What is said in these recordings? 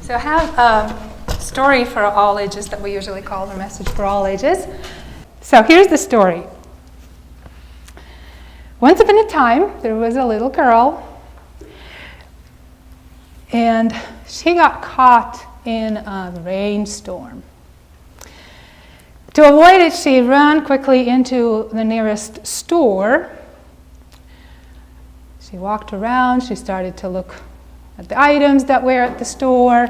So I have a story for all ages that we usually call the message for all ages. So here's the story. Once upon a time, there was a little girl, and she got caught in a rainstorm. To avoid it, she ran quickly into the nearest store. She walked around, she started to look at the items that were at the store,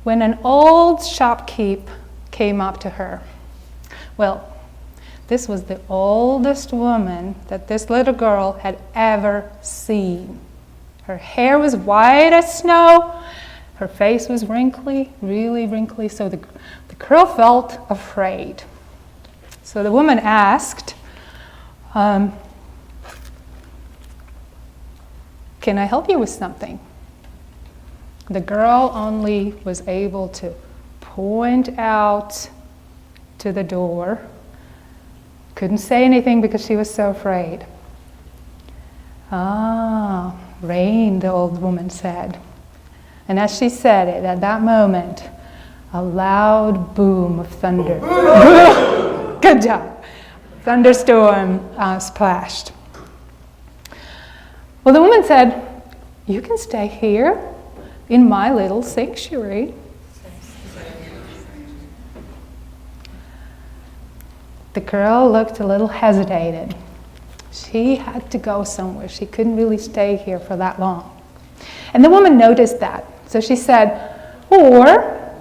when an old shopkeep came up to her. Well, this was the oldest woman that this little girl had ever seen. Her hair was white as snow. Her face was wrinkly, really wrinkly, so the girl felt afraid. So the woman asked, can I help you with something? The girl only was able to point out to the door. Couldn't say anything because she was so afraid. Ah, rain, the old woman said. And as she said it, at that moment, a loud boom of thunder. Good job. Thunderstorm splashed. Well, the woman said, you can stay here in my little sanctuary. The girl looked a little hesitated. She had to go somewhere. She couldn't really stay here for that long. And the woman noticed that. So she said, or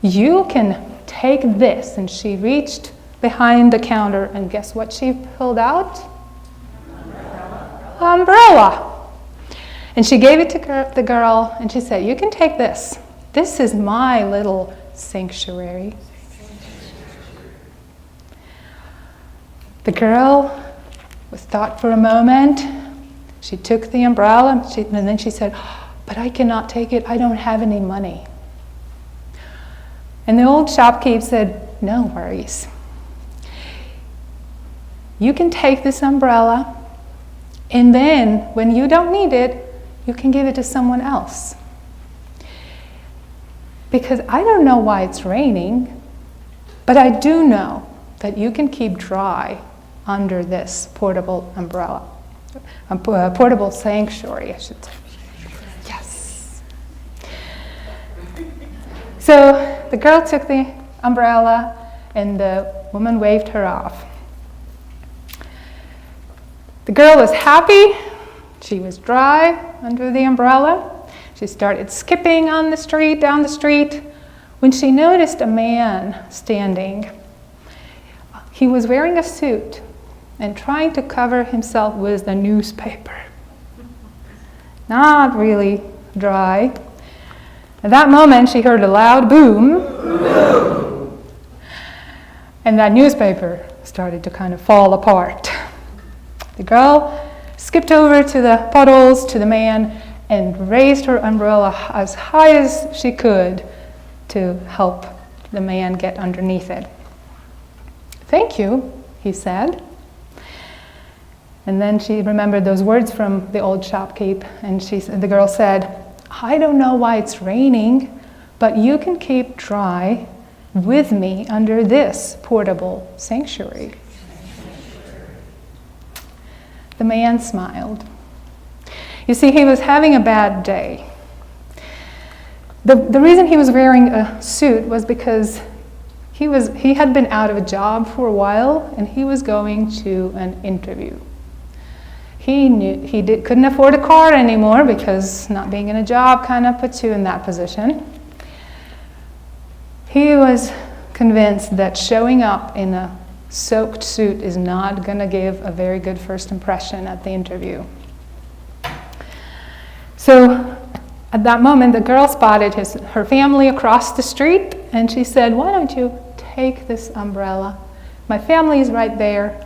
you can take this. And she reached behind the counter, and guess what she pulled out? Umbrella. And she gave it to the girl, and she said, you can take this. This is my little sanctuary. The girl was thought for a moment. She took the umbrella, and then she said, but I cannot take it. I don't have any money. And the old shopkeep said, no worries. You can take this umbrella, and then when you don't need it, you can give it to someone else. Because I don't know why it's raining, but I do know that you can keep dry under this portable umbrella. A portable sanctuary, I should say. Yes. So the girl took the umbrella, and the woman waved her off. The girl was happy. She was dry under the umbrella. She started skipping down the street, when she noticed a man standing. He was wearing a suit and trying to cover himself with a newspaper. Not really dry. At that moment, she heard a loud boom, and that newspaper started to kind of fall apart. The girl skipped over to the puddles, to the man, and raised her umbrella as high as she could to help the man get underneath it. Thank you, he said. And then she remembered those words from the old shopkeep, and the girl said, I don't know why it's raining, but you can keep dry with me under this portable sanctuary. The man smiled. You see, he was having a bad day. The reason he was wearing a suit was because he had been out of a job for a while, and he was going to an interview. He knew couldn't afford a car anymore, because not being in a job kind of puts you in that position. He was convinced that showing up in a soaked suit is not going to give a very good first impression at the interview. So at that moment, the girl spotted her family across the street, and she said, why don't you take this umbrella? My family is right there.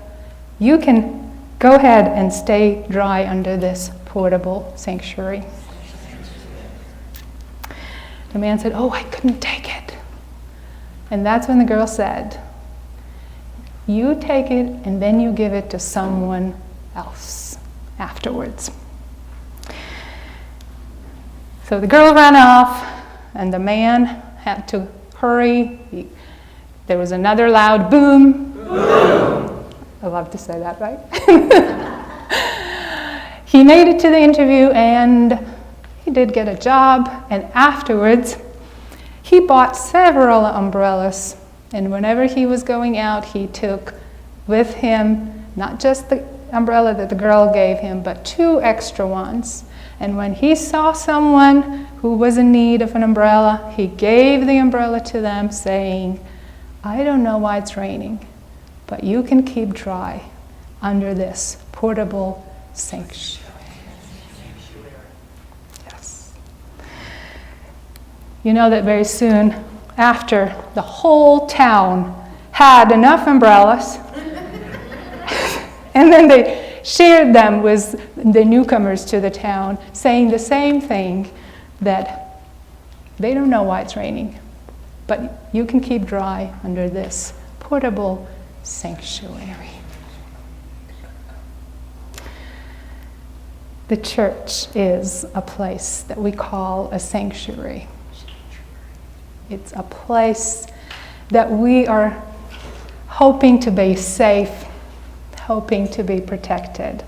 You can go ahead and stay dry under this portable sanctuary. The man said, oh, I couldn't take it. And that's when the girl said, you take it, and then you give it to someone else afterwards. So the girl ran off, and the man had to hurry. There was another loud boom. Boom. I love to say that, right? He made it to the interview, and he did get a job, and afterwards he bought several umbrellas, and whenever he was going out, he took with him not just the umbrella that the girl gave him, but 2 extra ones. And when he saw someone who was in need of an umbrella, he gave the umbrella to them, saying, "I don't know why it's raining, but you can keep dry under this portable sanctuary." Yes. You know that very soon after, the whole town had enough umbrellas, and then they shared them with the newcomers to the town, saying the same thing, that they don't know why it's raining, but you can keep dry under this portable sanctuary. The church is a place that we call a sanctuary. It's a place that we are hoping to be safe, hoping to be protected.